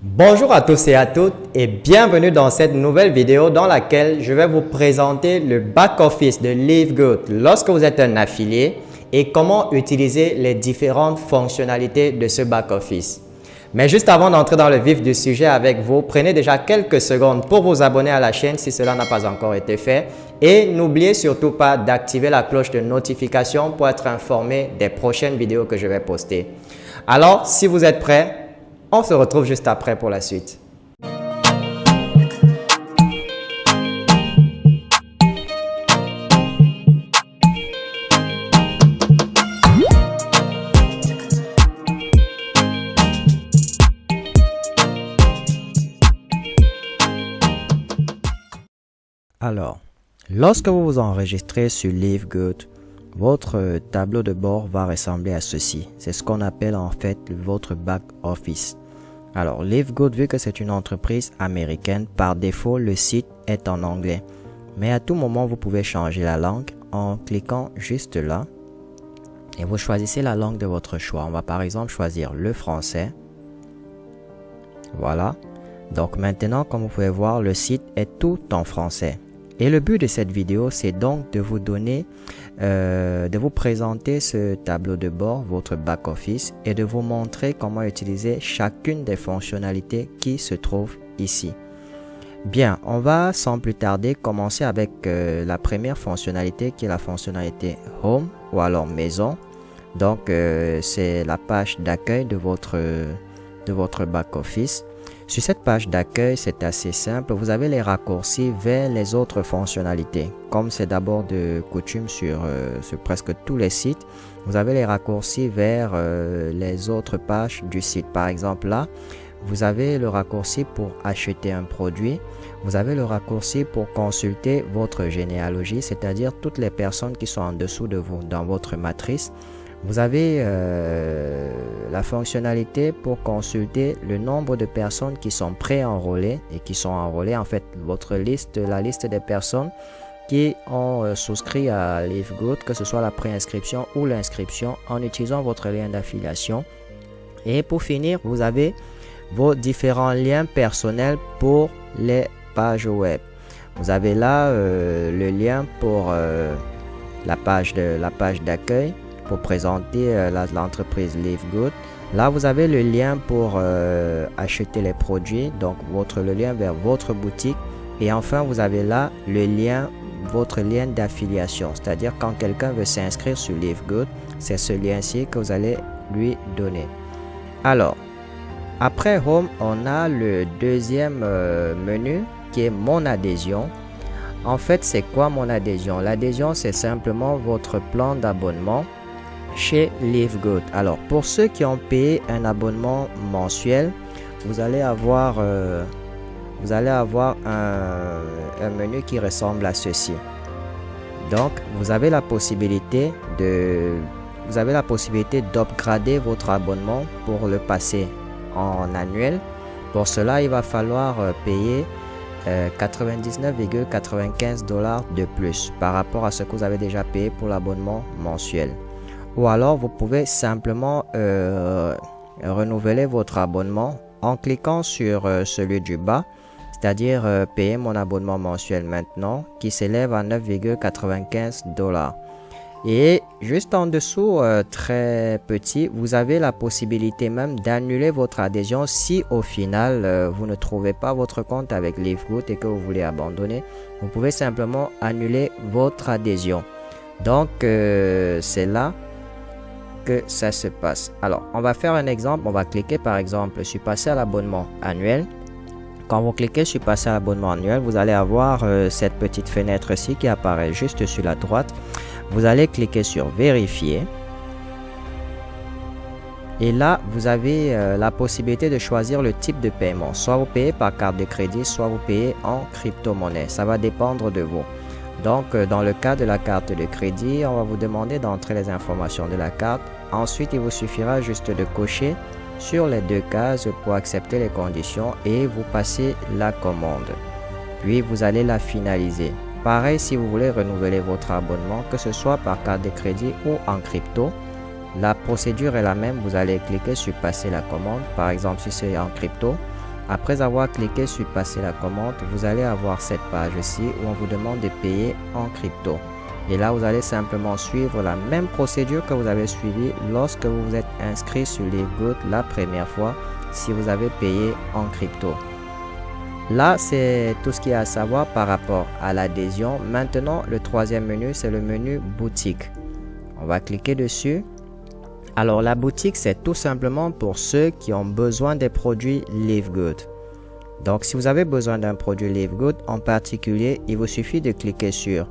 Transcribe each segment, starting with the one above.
Bonjour à tous et à toutes et bienvenue dans cette nouvelle vidéo dans laquelle je vais vous présenter le back-office de LiveGood lorsque vous êtes un affilié et comment utiliser les différentes fonctionnalités de ce back-office. Mais juste avant d'entrer dans le vif du sujet avec vous, prenez déjà quelques secondes pour vous abonner à la chaîne si cela n'a pas encore été fait et n'oubliez surtout pas d'activer la cloche de notification pour être informé des prochaines vidéos que je vais poster. Alors, si vous êtes prêts, on se retrouve juste après pour la suite. Alors, lorsque vous vous enregistrez sur LiveGood, votre tableau de bord va ressembler à ceci. C'est ce qu'on appelle en fait votre back office. Alors, LiveGood, vu que c'est une entreprise américaine, par défaut, le site est en anglais. Mais à tout moment, vous pouvez changer la langue en cliquant juste là. Et vous choisissez la langue de votre choix. On va par exemple choisir le français. Voilà. Donc maintenant, comme vous pouvez voir, le site est tout en français. Et le but de cette vidéo, c'est donc de vous donner, de vous présenter ce tableau de bord, votre back-office, et de vous montrer comment utiliser chacune des fonctionnalités qui se trouvent ici. Bien, on va sans plus tarder commencer avec la première fonctionnalité qui est la fonctionnalité Home ou alors Maison. Donc, c'est la page d'accueil de votre back-office. Sur cette page d'accueil, c'est assez simple. Vous avez les raccourcis vers les autres fonctionnalités. Comme c'est d'abord de coutume sur presque tous les sites, vous avez les raccourcis vers les autres pages du site. Par exemple, là, vous avez le raccourci pour acheter un produit. Vous avez le raccourci pour consulter votre généalogie, c'est-à-dire toutes les personnes qui sont en dessous de vous dans votre matrice. Vous avez la fonctionnalité pour consulter le nombre de personnes qui sont pré-enrôlées et qui sont enrôlées. En fait, la liste des personnes qui ont souscrit à LiveGood, que ce soit la préinscription ou l'inscription, en utilisant votre lien d'affiliation. Et pour finir, vous avez vos différents liens personnels pour les pages web. Vous avez là le lien pour la page d'accueil, pour présenter l'entreprise LiveGood. Là, vous avez le lien pour acheter les produits, donc le lien vers votre boutique. Et enfin, vous avez là votre lien d'affiliation, c'est-à-dire quand quelqu'un veut s'inscrire sur LiveGood, c'est ce lien-ci que vous allez lui donner. Alors, après Home, on a le deuxième menu qui est Mon adhésion. En fait, c'est quoi mon adhésion? L'adhésion, c'est simplement votre plan d'abonnement chez LiveGood. Alors, pour ceux qui ont payé un abonnement mensuel, vous allez avoir un menu qui ressemble à ceci. Donc, vous avez la possibilité d'upgrader votre abonnement pour le passer en annuel. Pour cela, il va falloir payer 99,95 $ de plus par rapport à ce que vous avez déjà payé pour l'abonnement mensuel. Ou alors, vous pouvez simplement renouveler votre abonnement en cliquant sur celui du bas, c'est-à-dire payer mon abonnement mensuel maintenant, qui s'élève à 9,95 $. Et juste en dessous, très petit, vous avez la possibilité même d'annuler votre adhésion si au final, vous ne trouvez pas votre compte avec LiveGood et que vous voulez abandonner. Vous pouvez simplement annuler votre adhésion. Donc, c'est là que ça se passe. Alors, on va faire un exemple. On va cliquer par exemple sur passer à l'abonnement annuel. Quand vous cliquez sur passer à l'abonnement annuel, vous allez avoir cette petite fenêtre-ci qui apparaît juste sur la droite. Vous allez cliquer sur vérifier. Et là, vous avez la possibilité de choisir le type de paiement. Soit vous payez par carte de crédit, soit vous payez en crypto-monnaie. Ça va dépendre de vous. Donc, dans le cas de la carte de crédit, on va vous demander d'entrer les informations de la carte. Ensuite, il vous suffira juste de cocher sur les deux cases pour accepter les conditions et vous passez la commande. Puis, vous allez la finaliser. Pareil, si vous voulez renouveler votre abonnement, que ce soit par carte de crédit ou en crypto, la procédure est la même. Vous allez cliquer sur passer la commande. Par exemple, si c'est en crypto, Après avoir cliqué sur passer la commande, vous allez avoir cette page-ci où on vous demande de payer en crypto. Et là, vous allez simplement suivre la même procédure que vous avez suivie lorsque vous vous êtes inscrit sur Livegood la première fois si vous avez payé en crypto. Là, c'est tout ce qu'il y a à savoir par rapport à l'adhésion. Maintenant, le troisième menu, c'est le menu boutique. On va cliquer dessus. Alors, la boutique, c'est tout simplement pour ceux qui ont besoin des produits Livegood. Donc, si vous avez besoin d'un produit Livegood en particulier, il vous suffit de cliquer sur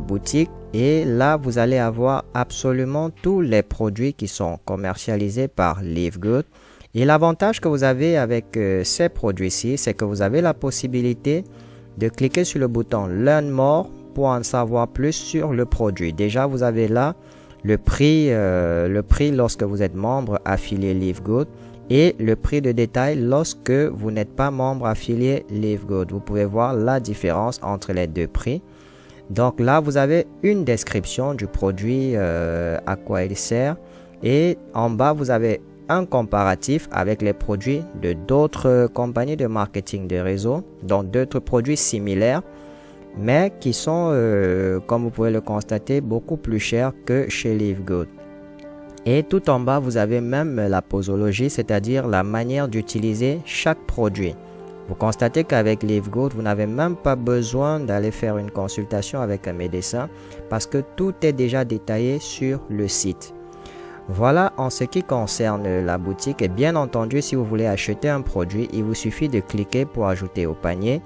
boutique et là, vous allez avoir absolument tous les produits qui sont commercialisés par Livegood. Et l'avantage que vous avez avec ces produits-ci, c'est que vous avez la possibilité de cliquer sur le bouton Learn More pour en savoir plus sur le produit. Déjà, vous avez là le prix lorsque vous êtes membre affilié Livegood et le prix de détail lorsque vous n'êtes pas membre affilié Livegood. Vous pouvez voir la différence entre les deux prix. Donc là, vous avez une description du produit, à quoi il sert. Et en bas, vous avez un comparatif avec les produits de d'autres compagnies de marketing de réseau, donc d'autres produits similaires, mais qui sont, comme vous pouvez le constater, beaucoup plus chers que chez Livegood. Et tout en bas, vous avez même la posologie, c'est-à-dire la manière d'utiliser chaque produit. Vous constatez qu'avec Livegood, vous n'avez même pas besoin d'aller faire une consultation avec un médecin parce que tout est déjà détaillé sur le site. Voilà en ce qui concerne la boutique. Et bien entendu, si vous voulez acheter un produit, il vous suffit de cliquer pour ajouter au panier.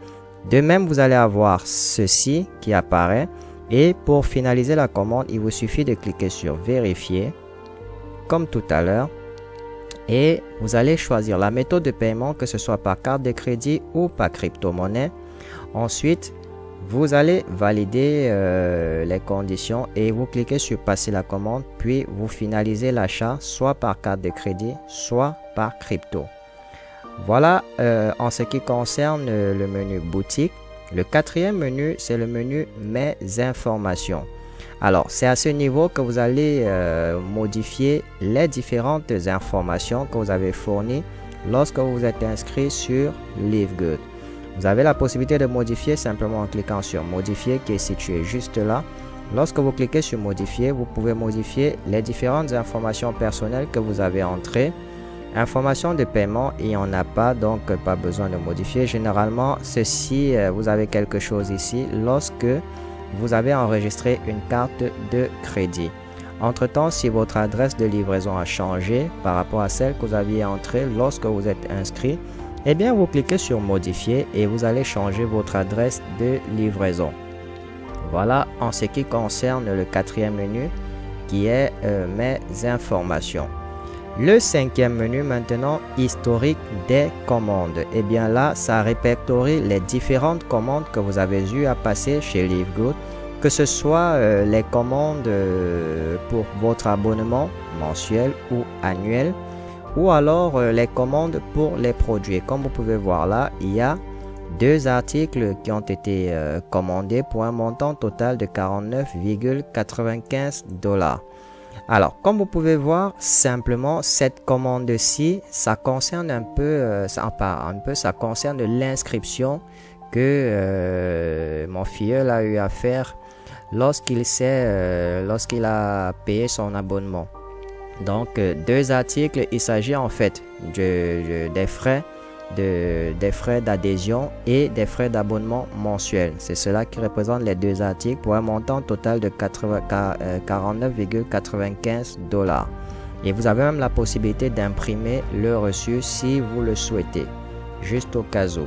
De même, vous allez avoir ceci qui apparaît. Et pour finaliser la commande, il vous suffit de cliquer sur vérifier, comme tout à l'heure. Et vous allez choisir la méthode de paiement, que ce soit par carte de crédit ou par crypto-monnaie. Ensuite, vous allez valider les conditions et vous cliquez sur passer la commande, puis vous finalisez l'achat soit par carte de crédit, soit par crypto. Voilà en ce qui concerne le menu boutique. Le quatrième menu, c'est le menu mes informations. Alors, c'est à ce niveau que vous allez modifier les différentes informations que vous avez fournies lorsque vous vous êtes inscrit sur Livegood. Vous avez la possibilité de modifier simplement en cliquant sur modifier qui est situé juste là. Lorsque vous cliquez sur modifier, vous pouvez modifier les différentes informations personnelles que vous avez entrées. Informations de paiement, il n'y en a pas, donc pas besoin de modifier. Généralement, ceci, vous avez quelque chose ici lorsque vous avez enregistré une carte de crédit. Entre-temps, si votre adresse de livraison a changé par rapport à celle que vous aviez entrée lorsque vous êtes inscrit, eh bien, vous cliquez sur modifier et vous allez changer votre adresse de livraison. Voilà en ce qui concerne le quatrième menu qui est mes informations. Le cinquième menu maintenant, historique des commandes. Et bien là, ça répertorie les différentes commandes que vous avez eu à passer chez Livegood, que ce soit les commandes pour votre abonnement mensuel ou annuel, ou alors les commandes pour les produits. Comme vous pouvez voir là, il y a deux articles qui ont été commandés pour un montant total de 49,95 $. Alors, comme vous pouvez voir, simplement cette commande-ci, ça concerne un peu, ça concerne l'inscription que mon filleul a eu à faire lorsqu'il a payé son abonnement. Donc, deux articles, il s'agit en fait des frais d'adhésion et des frais d'abonnement mensuels. C'est cela qui représente les deux articles pour un montant total de 49,95 $. Et vous avez même la possibilité d'imprimer le reçu si vous le souhaitez, juste au cas où.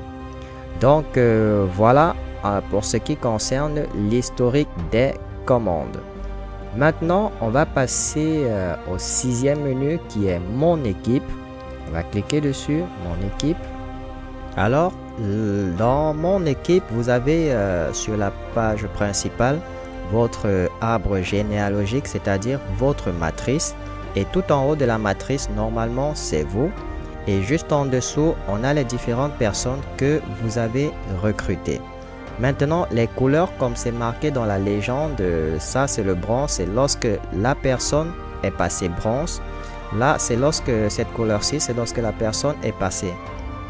Donc voilà pour ce qui concerne l'historique des commandes. Maintenant, on va passer au sixième menu qui est mon équipe. On va cliquer dessus, mon équipe. Alors, dans mon équipe, vous avez sur la page principale votre arbre généalogique, c'est-à-dire votre matrice. Et tout en haut de la matrice, normalement, c'est vous. Et juste en dessous, on a les différentes personnes que vous avez recrutées. Maintenant, les couleurs, comme c'est marqué dans la légende, ça c'est le bronze, c'est lorsque la personne est passée bronze. Là, c'est lorsque cette couleur-ci, c'est lorsque la personne est passée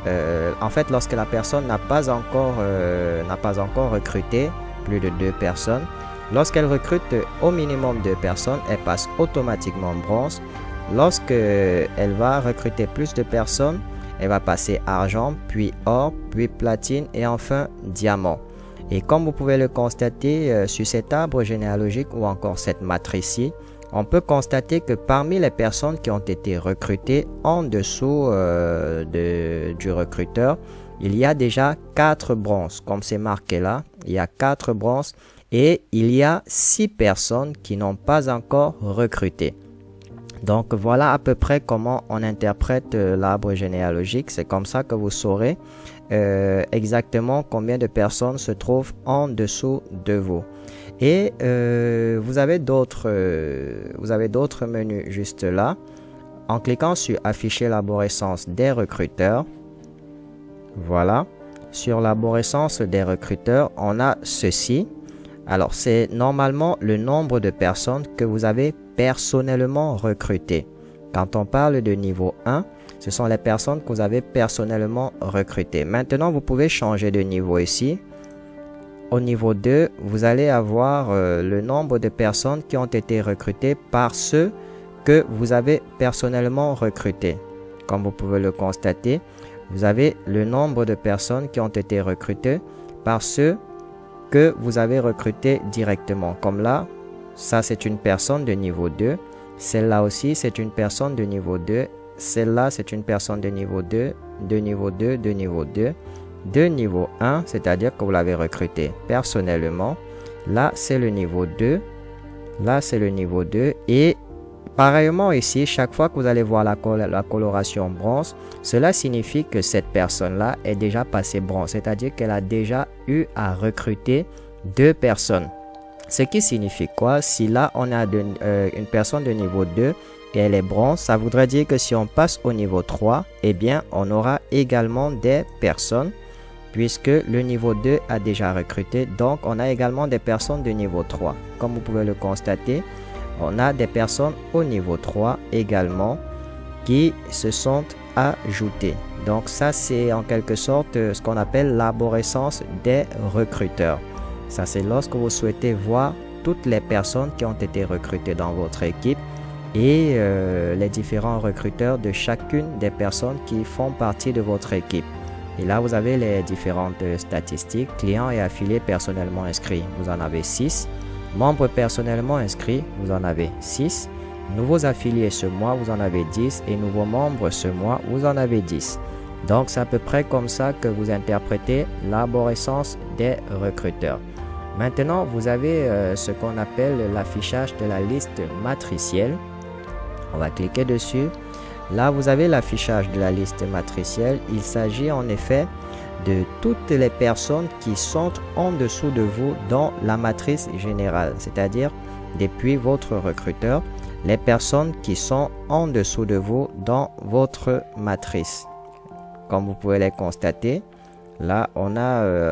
en fait, lorsque la personne n'a pas encore recruté plus de 2 personnes, lorsqu'elle recrute au minimum 2 personnes, elle passe automatiquement bronze. Lorsque elle va recruter plus de personnes, elle va passer argent, puis or, puis platine et enfin diamant. Et comme vous pouvez le constater sur cet arbre généalogique ou encore cette matrice-ci, on peut constater que parmi les personnes qui ont été recrutées en dessous du recruteur, il y a déjà 4 bronzes. Comme c'est marqué là, il y a 4 bronzes et il y a 6 personnes qui n'ont pas encore recruté. Donc voilà à peu près comment on interprète l'arbre généalogique. C'est comme ça que vous saurez exactement combien de personnes se trouvent en dessous de vous. Et vous avez d'autres menus juste là. En cliquant sur afficher l'arborescence des recruteurs, voilà, sur l'arborescence des recruteurs, on a ceci. Alors c'est normalement le nombre de personnes que vous avez personnellement recrutées. Quand on parle de niveau 1, ce sont les personnes que vous avez personnellement recrutées. Maintenant, vous pouvez changer de niveau ici. Au niveau 2, vous allez avoir le nombre de personnes qui ont été recrutées par ceux que vous avez personnellement recrutés. Comme vous pouvez le constater, vous avez le nombre de personnes qui ont été recrutées par ceux que vous avez recrutés directement. Comme là, ça c'est une personne de niveau 2. Celle-là aussi, c'est une personne de niveau 2. Celle-là, c'est une personne de niveau 2, de niveau 2, de niveau 2. De niveau 1, c'est-à-dire que vous l'avez recruté personnellement. Là, c'est le niveau 2. Là, c'est le niveau 2. Et pareillement ici, chaque fois que vous allez voir la coloration bronze, cela signifie que cette personne-là est déjà passée bronze. C'est-à-dire qu'elle a déjà eu à recruter 2 personnes. Ce qui signifie quoi? Si là, on a une personne de niveau 2 et elle est bronze, ça voudrait dire que si on passe au niveau 3, eh bien, on aura également des personnes puisque le niveau 2 a déjà recruté. Donc, on a également des personnes de niveau 3. Comme vous pouvez le constater, on a des personnes au niveau 3 également qui se sont ajoutées. Donc, ça, c'est en quelque sorte ce qu'on appelle l'arborescence des recruteurs. Ça, c'est lorsque vous souhaitez voir toutes les personnes qui ont été recrutées dans votre équipe et les différents recruteurs de chacune des personnes qui font partie de votre équipe. Et là, vous avez les différentes statistiques. Clients et affiliés personnellement inscrits, vous en avez 6. Membres personnellement inscrits, vous en avez 6. Nouveaux affiliés ce mois, vous en avez 10. Et nouveaux membres ce mois, vous en avez 10. Donc, c'est à peu près comme ça que vous interprétez l'arborescence des recruteurs. Maintenant, vous avez ce qu'on appelle l'affichage de la liste matricielle. On va cliquer dessus. Là, vous avez l'affichage de la liste matricielle. Il s'agit en effet de toutes les personnes qui sont en dessous de vous dans la matrice générale, c'est-à-dire depuis votre recruteur, les personnes qui sont en dessous de vous dans votre matrice. Comme vous pouvez les constater, là, on a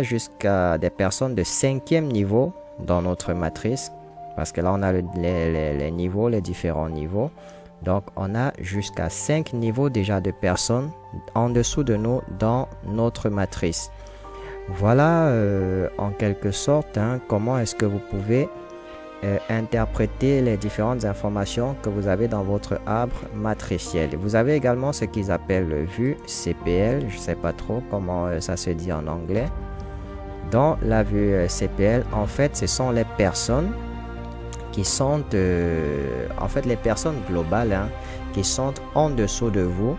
jusqu'à des personnes de 5e niveau dans notre matrice, parce que là, on a les niveaux, les différents niveaux. Donc, on a jusqu'à 5 niveaux déjà de personnes en dessous de nous dans notre matrice. Voilà en quelque sorte comment est-ce que vous pouvez interpréter les différentes informations que vous avez dans votre arbre matriciel. Vous avez également ce qu'ils appellent vue CPL. Je ne sais pas trop comment ça se dit en anglais. Dans la vue CPL, en fait, ce sont les personnes qui sont les personnes globales qui sont en dessous de vous.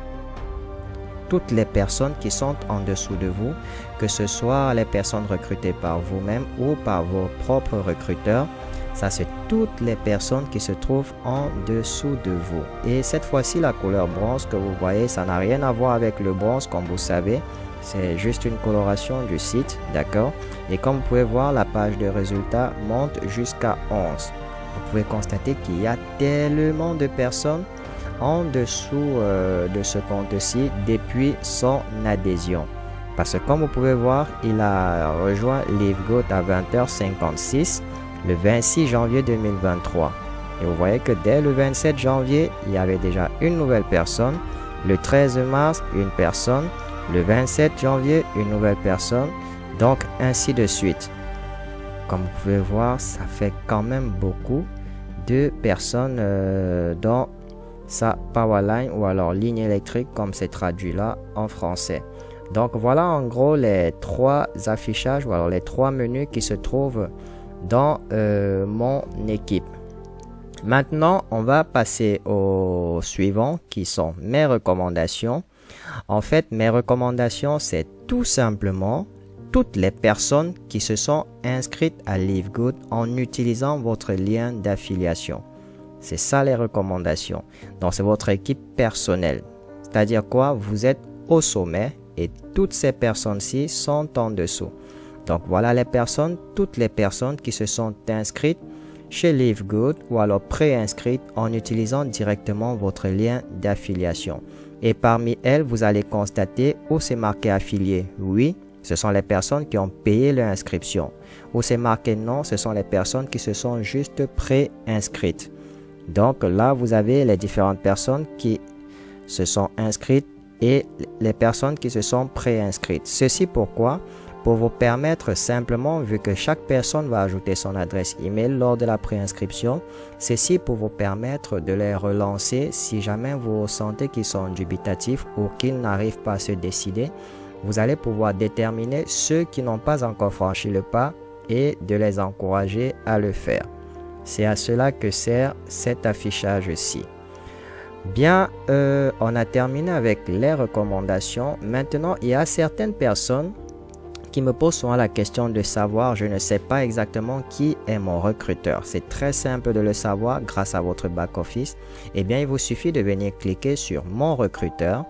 Toutes les personnes qui sont en dessous de vous, que ce soit les personnes recrutées par vous-même ou par vos propres recruteurs, ça c'est toutes les personnes qui se trouvent en dessous de vous. Et cette fois-ci, la couleur bronze que vous voyez, ça n'a rien à voir avec le bronze comme vous savez. C'est juste une coloration du site, d'accord? Et comme vous pouvez voir, la page de résultats monte jusqu'à 11. Vous pouvez constater qu'il y a tellement de personnes en dessous de ce compte-ci depuis son adhésion. Parce que comme vous pouvez voir, il a rejoint LiveGoat à 20h56 le 26 janvier 2023. Et vous voyez que dès le 27 janvier, il y avait déjà une nouvelle personne. Le 13 mars, une personne. Le 27 janvier, une nouvelle personne. Donc, ainsi de suite. Comme vous pouvez voir, ça fait quand même beaucoup de personnes dans sa powerline ou alors ligne électrique comme c'est traduit là en français. Donc voilà en gros les 3 affichages ou alors les 3 menus qui se trouvent dans mon équipe. Maintenant, on va passer au suivant qui sont mes recommandations. En fait, mes recommandations, c'est tout simplement toutes les personnes qui se sont inscrites à LiveGood en utilisant votre lien d'affiliation. C'est ça les recommandations. Donc, c'est votre équipe personnelle. C'est-à-dire quoi? Vous êtes au sommet et toutes ces personnes-ci sont en dessous. Donc, voilà les personnes, toutes les personnes qui se sont inscrites chez LiveGood ou alors pré-inscrites en utilisant directement votre lien d'affiliation. Et parmi elles, vous allez constater où c'est marqué affilié. Oui, ce sont les personnes qui ont payé leur inscription. Où c'est marqué non, ce sont les personnes qui se sont juste pré-inscrites. Donc là, vous avez les différentes personnes qui se sont inscrites et les personnes qui se sont pré-inscrites. Ceci pourquoi? Pour vous permettre simplement, vu que chaque personne va ajouter son adresse email lors de la préinscription, ceci pour vous permettre de les relancer si jamais vous sentez qu'ils sont dubitatifs ou qu'ils n'arrivent pas à se décider. Vous allez pouvoir déterminer ceux qui n'ont pas encore franchi le pas et de les encourager à le faire. C'est à cela que sert cet affichage-ci. Bien, on a terminé avec les recommandations. Maintenant, il y a certaines personnes qui me posent souvent la question de savoir, je ne sais pas exactement qui est mon recruteur. C'est très simple de le savoir grâce à votre back-office. Eh bien, il vous suffit de venir cliquer sur mon recruteur.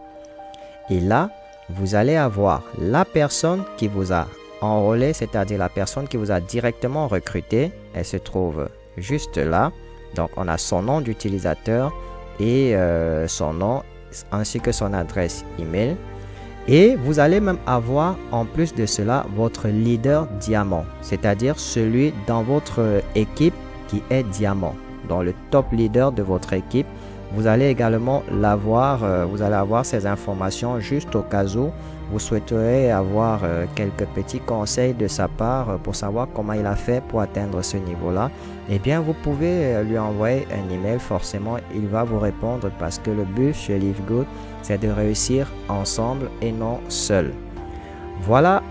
Et là, vous allez avoir la personne qui vous a enrôlé, c'est-à-dire la personne qui vous a directement recruté. Elle se trouve juste là. Donc, on a son nom d'utilisateur et son nom ainsi que son adresse email. Et vous allez même avoir en plus de cela votre leader diamant, c'est-à-dire celui dans votre équipe qui est diamant. Dans le top leader de votre équipe, vous allez également l'avoir, vous allez avoir ces informations juste au cas où vous souhaiteriez avoir quelques petits conseils de sa part pour savoir comment il a fait pour atteindre ce niveau-là. Eh bien, vous pouvez lui envoyer un email, forcément, il va vous répondre parce que le but chez LiveGood, c'est de réussir ensemble et non seul. Voilà,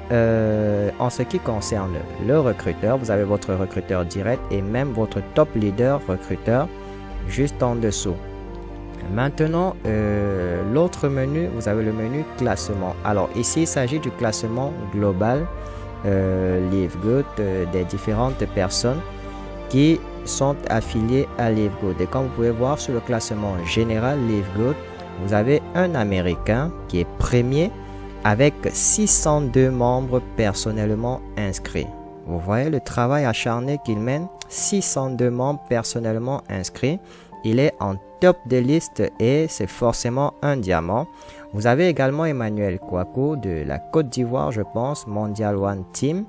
en ce qui concerne le recruteur, vous avez votre recruteur direct et même votre top leader recruteur juste en dessous. Maintenant, l'autre menu, vous avez le menu classement. Alors ici, il s'agit du classement global LiveGood des différentes personnes qui sont affiliées à LiveGood. Et comme vous pouvez voir sur le classement général LiveGood, vous avez un Américain qui est premier avec 602 membres personnellement inscrits. Vous voyez le travail acharné qu'il mène, 602 membres personnellement inscrits. Il est en top de liste et c'est forcément un diamant. Vous avez également Emmanuel Kouakou de la Côte d'Ivoire, je pense, Mondial One Team,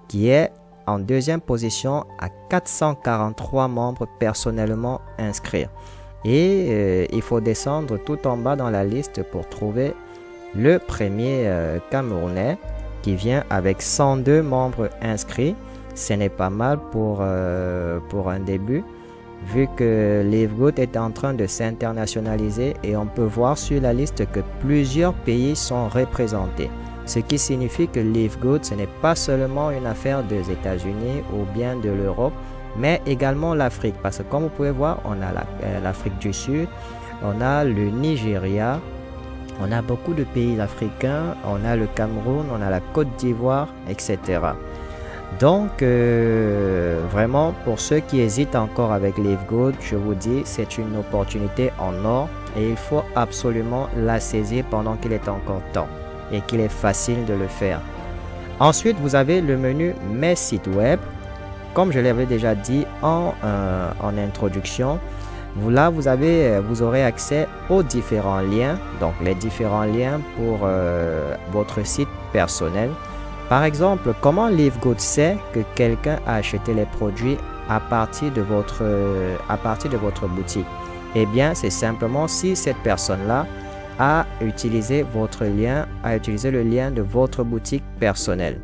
qui est en deuxième position à 443 membres personnellement inscrits. Et il faut descendre tout en bas dans la liste pour trouver le premier Camerounais qui vient avec 102 membres inscrits. Ce n'est pas mal pour un début, vu que LiveGood est en train de s'internationaliser et on peut voir sur la liste que plusieurs pays sont représentés. Ce qui signifie que LiveGood, ce n'est pas seulement une affaire des États-Unis ou bien de l'Europe, mais également l'Afrique. Parce que comme vous pouvez voir, on a l'Afrique du Sud, on a le Nigeria, on a beaucoup de pays africains, on a le Cameroun, on a la Côte d'Ivoire, etc. Donc, vraiment, pour ceux qui hésitent encore avec LiveGood, je vous dis, c'est une opportunité en or et il faut absolument la saisir pendant qu'il est encore temps et qu'il est facile de le faire. Ensuite, vous avez le menu Mes sites web. Comme je l'avais déjà dit en introduction, là, vous aurez accès aux différents liens, donc les différents liens pour votre site personnel. Par exemple, comment LiveGood sait que quelqu'un a acheté les produits à partir de votre boutique? Eh bien, c'est simplement si cette personne-là à utiliser votre lien, à utiliser le lien de votre boutique personnelle.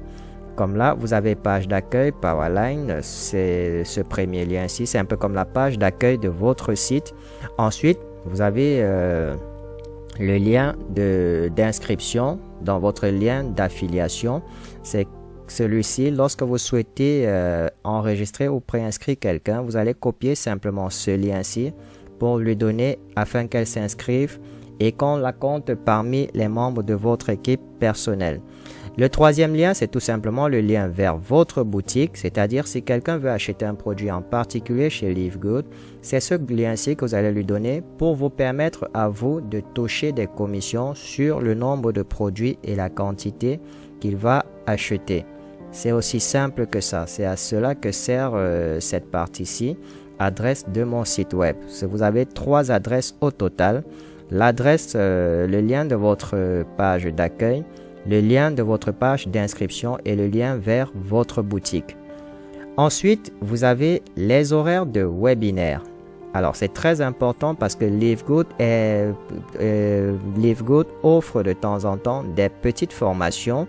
Comme là, vous avez page d'accueil Powerline, c'est ce premier lien-ci, c'est un peu comme la page d'accueil de votre site. Ensuite, vous avez le lien d'inscription dans votre lien d'affiliation. C'est celui-ci, lorsque vous souhaitez enregistrer ou préinscrire quelqu'un, vous allez copier simplement ce lien-ci pour lui donner afin qu'elle s'inscrive et qu'on la compte parmi les membres de votre équipe personnelle. Le troisième lien, c'est tout simplement le lien vers votre boutique, c'est-à-dire si quelqu'un veut acheter un produit en particulier chez Live Good, c'est ce lien-ci que vous allez lui donner pour vous permettre à vous de toucher des commissions sur le nombre de produits et la quantité qu'il va acheter. C'est aussi simple que ça, c'est à cela que sert cette partie-ci, adresse de mon site web. Vous avez 3 adresses au total, l'adresse, le lien de votre page d'accueil, le lien de votre page d'inscription et le lien vers votre boutique. Ensuite, vous avez les horaires de webinaire. Alors, c'est très important parce que Live Good offre de temps en temps des petites formations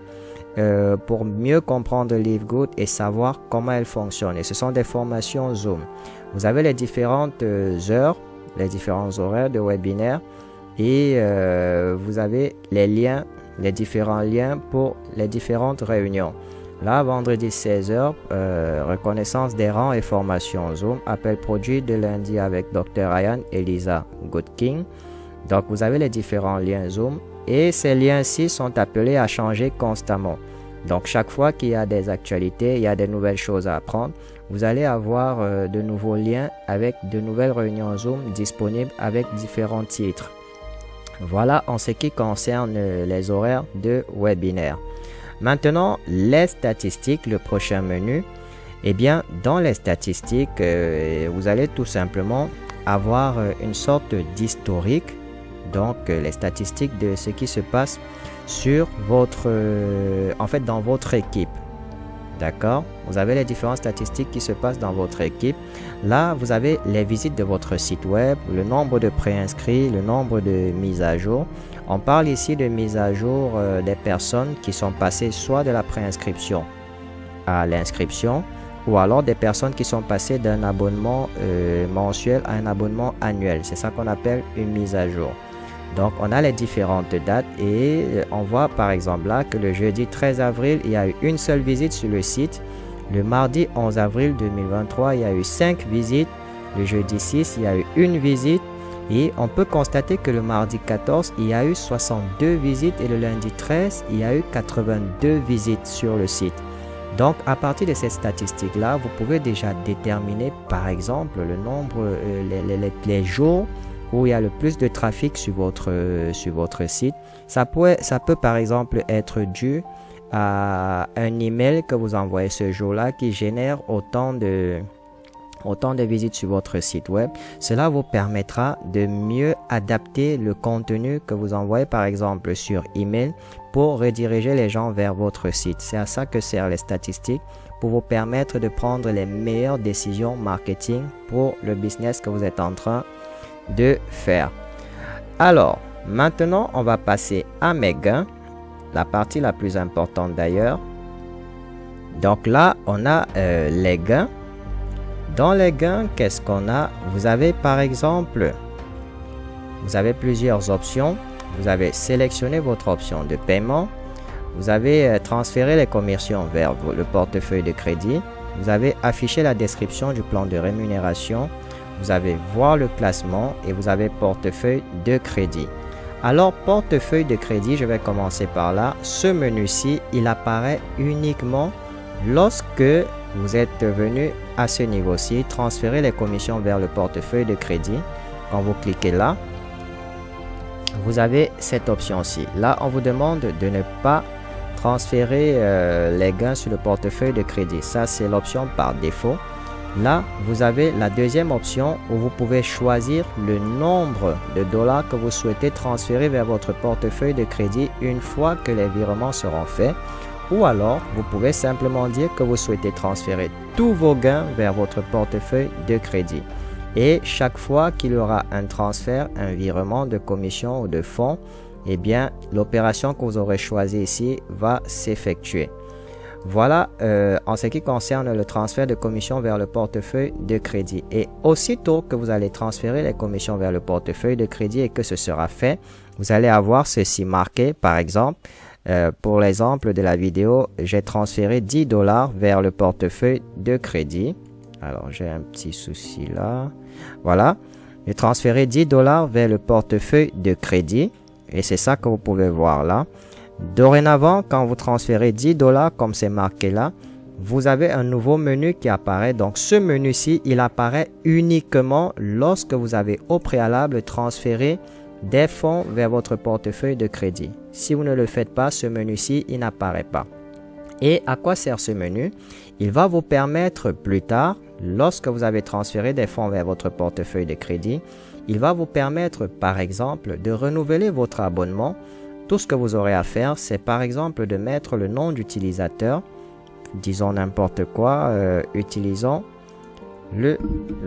pour mieux comprendre Live Good et savoir comment elles fonctionnent. Et ce sont des formations Zoom. Vous avez les différentes heures, les différents horaires de webinaire et vous avez les liens, les différents liens pour les différentes réunions. Là, vendredi 16h, reconnaissance des rangs et formation Zoom, appel produit de lundi avec Dr. Ryan et Lisa Goodking. Donc, vous avez les différents liens Zoom et ces liens-ci sont appelés à changer constamment. Donc, chaque fois qu'il y a des actualités, il y a des nouvelles choses à apprendre, vous allez avoir de nouveaux liens avec de nouvelles réunions Zoom disponibles avec différents titres. Voilà en ce qui concerne les horaires de webinaire. Maintenant, les statistiques, le prochain menu. Eh bien, dans les statistiques, vous allez tout simplement avoir une sorte d'historique. Donc, les statistiques de ce qui se passe sur votre, dans votre équipe. D'accord? Vous avez les différentes statistiques qui se passent dans votre équipe. Là, vous avez les visites de votre site web, le nombre de préinscrits, le nombre de mises à jour. On parle ici de mise à jour des personnes qui sont passées soit de la préinscription à l'inscription ou alors des personnes qui sont passées d'un abonnement mensuel à un abonnement annuel. C'est ça qu'on appelle une mise à jour. Donc, on a les différentes dates et on voit par exemple là que le jeudi 13 avril, il y a eu une seule visite sur le site. Le mardi 11 avril 2023, il y a eu 5 visites. Le jeudi 6, il y a eu une visite. Et on peut constater que le mardi 14, il y a eu 62 visites et le lundi 13, il y a eu 82 visites sur le site. Donc, à partir de ces statistiques-là, vous pouvez déjà déterminer par exemple le nombre, les jours où il y a le plus de trafic sur votre site. Ça peut par exemple être dû à un email que vous envoyez ce jour-là qui génère autant de visites sur votre site web. Cela vous permettra de mieux adapter le contenu que vous envoyez par exemple sur email pour rediriger les gens vers votre site. C'est à ça que servent les statistiques, pour vous permettre de prendre les meilleures décisions marketing pour le business que vous êtes en train de faire. Alors, maintenant, on va passer à mes gains, la partie la plus importante d'ailleurs. Donc là, on a les gains. Dans les gains, qu'est-ce qu'on a? Vous avez par exemple, vous avez plusieurs options. Vous avez sélectionné votre option de paiement. Vous avez transféré les commissions vers le portefeuille de crédit. Vous avez affiché la description du plan de rémunération. Vous avez voir le classement et vous avez portefeuille de crédit. Alors, portefeuille de crédit, je vais commencer par là. Ce menu-ci, il apparaît uniquement lorsque vous êtes venu à ce niveau-ci, transférer les commissions vers le portefeuille de crédit. Quand vous cliquez là, vous avez cette option-ci. Là, on vous demande de ne pas transférer les gains sur le portefeuille de crédit. Ça, c'est l'option par défaut. Là, vous avez la deuxième option où vous pouvez choisir le nombre de dollars que vous souhaitez transférer vers votre portefeuille de crédit une fois que les virements seront faits. Ou alors, vous pouvez simplement dire que vous souhaitez transférer tous vos gains vers votre portefeuille de crédit. Et chaque fois qu'il y aura un transfert, un virement de commission ou de fonds, eh bien, l'opération que vous aurez choisie ici va s'effectuer. Voilà en ce qui concerne le transfert de commission vers le portefeuille de crédit. Et aussitôt que vous allez transférer les commissions vers le portefeuille de crédit et que ce sera fait, vous allez avoir ceci marqué. Par exemple, pour l'exemple de la vidéo, j'ai transféré 10 $ vers le portefeuille de crédit. Alors, j'ai un petit souci là. Voilà, j'ai transféré 10 $ vers le portefeuille de crédit. Et c'est ça que vous pouvez voir là. Dorénavant, quand vous transférez 10 $ comme c'est marqué là, vous avez un nouveau menu qui apparaît. Donc ce menu-ci, il apparaît uniquement lorsque vous avez au préalable transféré des fonds vers votre portefeuille de crédit. Si vous ne le faites pas, ce menu-ci, il n'apparaît pas. Et à quoi sert ce menu? Il va vous permettre plus tard, lorsque vous avez transféré des fonds vers votre portefeuille de crédit, il va vous permettre par exemple de renouveler votre abonnement. Tout ce que vous aurez à faire, c'est par exemple de mettre le nom d'utilisateur, disons n'importe quoi, utilisons le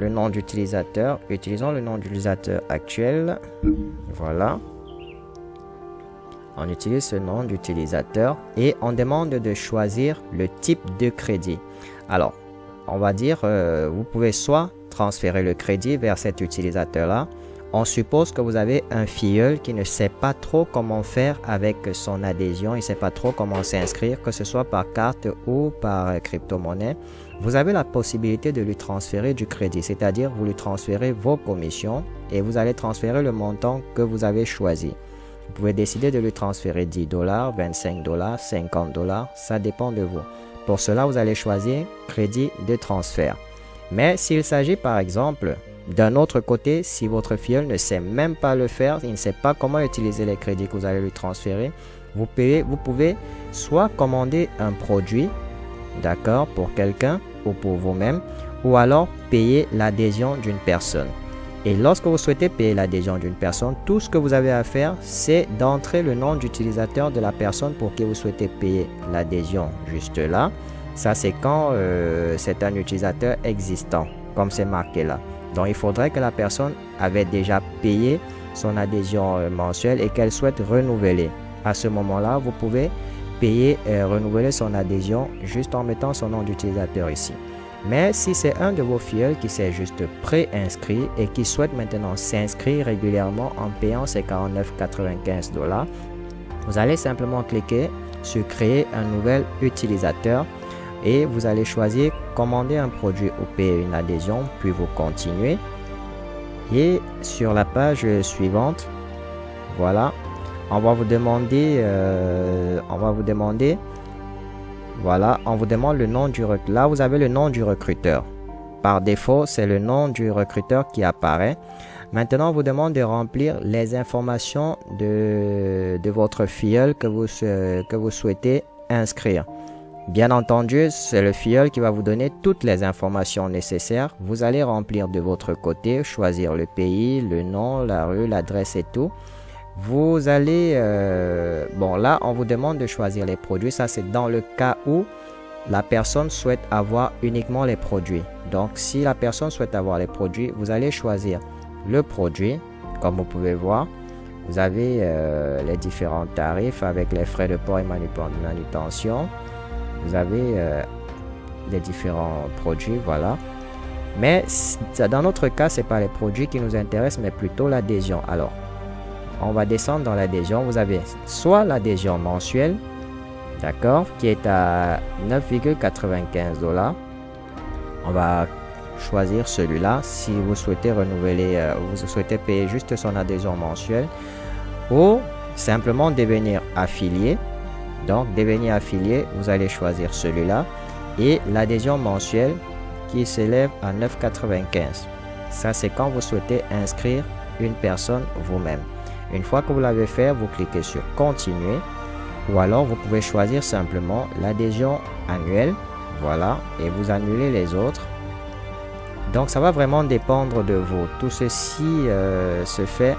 nom d'utilisateur, utilisons le nom d'utilisateur actuel, voilà. On utilise ce nom d'utilisateur et on demande de choisir le type de crédit. Alors, on va dire, vous pouvez soit transférer le crédit vers cet utilisateur-là. On suppose que vous avez un filleul qui ne sait pas trop comment faire avec son adhésion, il ne sait pas trop comment s'inscrire, que ce soit par carte ou par crypto-monnaie. Vous avez la possibilité de lui transférer du crédit, c'est-à-dire vous lui transférez vos commissions et vous allez transférer le montant que vous avez choisi. Vous pouvez décider de lui transférer 10 $, 25 $, 50 $, ça dépend de vous. Pour cela, vous allez choisir crédit de transfert. Mais s'il s'agit par exemple d'un autre côté, si votre filleul ne sait même pas le faire, il ne sait pas comment utiliser les crédits que vous allez lui transférer, vous pouvez soit commander un produit, d'accord, pour quelqu'un ou pour vous-même, ou alors payer l'adhésion d'une personne. Et lorsque vous souhaitez payer l'adhésion d'une personne, tout ce que vous avez à faire, c'est d'entrer le nom d'utilisateur de la personne pour qui vous souhaitez payer l'adhésion juste là. Ça, c'est quand c'est un utilisateur existant, comme c'est marqué là. Donc, il faudrait que la personne avait déjà payé son adhésion mensuelle et qu'elle souhaite renouveler. À ce moment-là, vous pouvez payer et renouveler son adhésion juste en mettant son nom d'utilisateur ici. Mais si c'est un de vos filleuls qui s'est juste pré-inscrit et qui souhaite maintenant s'inscrire régulièrement en payant ses 49,95 $, vous allez simplement cliquer sur créer un nouvel utilisateur et vous allez choisir commander un produit ou payer une adhésion, puis vous continuez. Et sur la page suivante, voilà, on va vous demander, voilà, on vous demande le nom du recruteur. Là, vous avez le nom du recruteur. Par défaut, c'est le nom du recruteur qui apparaît. Maintenant, on vous demande de remplir les informations de votre filleul que vous souhaitez inscrire. Bien entendu, c'est le filleul qui va vous donner toutes les informations nécessaires. Vous allez remplir de votre côté, choisir le pays, le nom, la rue, l'adresse et tout. Vous allez, bon là, on vous demande de choisir les produits. Ça, c'est dans le cas où la personne souhaite avoir uniquement les produits. Donc, si la personne souhaite avoir les produits, vous allez choisir le produit. Comme vous pouvez voir, vous avez les différents tarifs avec les frais de port et manutention. Vous avez les différents produits, voilà. Mais dans notre cas, ce n'est pas les produits qui nous intéressent, mais plutôt l'adhésion. Alors, on va descendre dans l'adhésion. Vous avez soit l'adhésion mensuelle, d'accord, qui est à 9,95 $. On va choisir celui-là si vous souhaitez renouveler, vous souhaitez payer juste son adhésion mensuelle, ou simplement devenir affilié. Donc, devenir affilié, vous allez choisir celui-là et l'adhésion mensuelle qui s'élève à 9,95 $. Ça, c'est quand vous souhaitez inscrire une personne vous-même. Une fois que vous l'avez fait, vous cliquez sur continuer ou alors vous pouvez choisir simplement l'adhésion annuelle. Voilà, et vous annulez les autres. Donc, ça va vraiment dépendre de vous. Tout ceci se fait.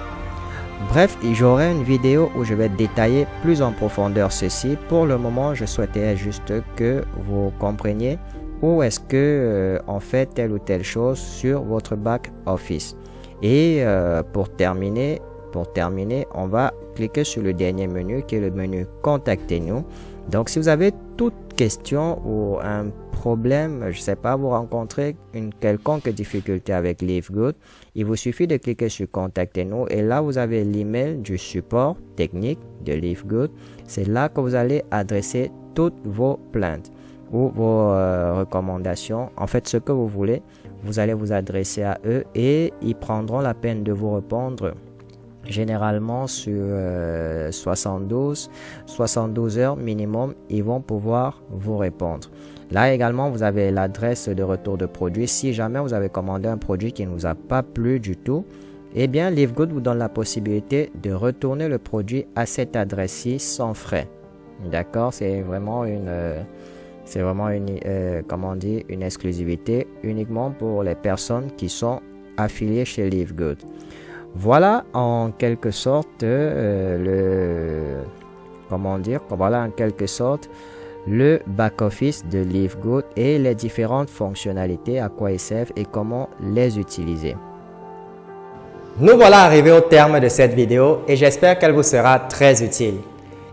Bref, j'aurai une vidéo où je vais détailler plus en profondeur ceci. Pour le moment, je souhaitais juste que vous compreniez où est-ce que on fait telle ou telle chose sur votre back office. Et pour terminer, on va cliquer sur le dernier menu qui est le menu Contactez-nous. Donc, si vous avez toute question ou un problème, je ne sais pas, vous rencontrez une quelconque difficulté avec LiveGood, il vous suffit de cliquer sur Contactez-nous et là, vous avez l'email du support technique de LiveGood. C'est là que vous allez adresser toutes vos plaintes ou vos recommandations. En fait, ce que vous voulez, vous allez vous adresser à eux et ils prendront la peine de vous répondre. Généralement sur 72 heures minimum, ils vont pouvoir vous répondre. Là également, vous avez l'adresse de retour de produit. Si jamais vous avez commandé un produit qui ne vous a pas plu du tout, eh bien LiveGood vous donne la possibilité de retourner le produit à cette adresse-ci sans frais. D'accord, c'est vraiment une une exclusivité uniquement pour les personnes qui sont affiliées chez LiveGood. Voilà en quelque sorte le back-office de LiveGood et les différentes fonctionnalités, à quoi ils servent et comment les utiliser. Nous voilà arrivés au terme de cette vidéo et j'espère qu'elle vous sera très utile.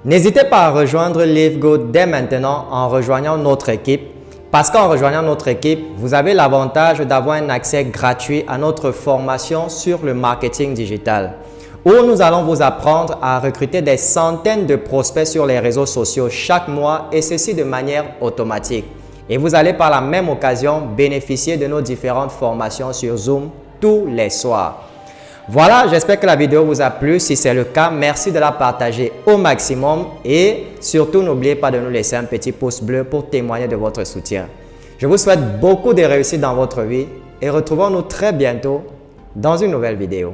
N'hésitez pas à rejoindre LiveGood dès maintenant en rejoignant notre équipe. Parce qu'en rejoignant notre équipe, vous avez l'avantage d'avoir un accès gratuit à notre formation sur le marketing digital, où nous allons vous apprendre à recruter des centaines de prospects sur les réseaux sociaux chaque mois et ceci de manière automatique. Et vous allez par la même occasion bénéficier de nos différentes formations sur Zoom tous les soirs. Voilà, j'espère que la vidéo vous a plu. Si c'est le cas, merci de la partager au maximum et surtout n'oubliez pas de nous laisser un petit pouce bleu pour témoigner de votre soutien. Je vous souhaite beaucoup de réussite dans votre vie et retrouvons-nous très bientôt dans une nouvelle vidéo.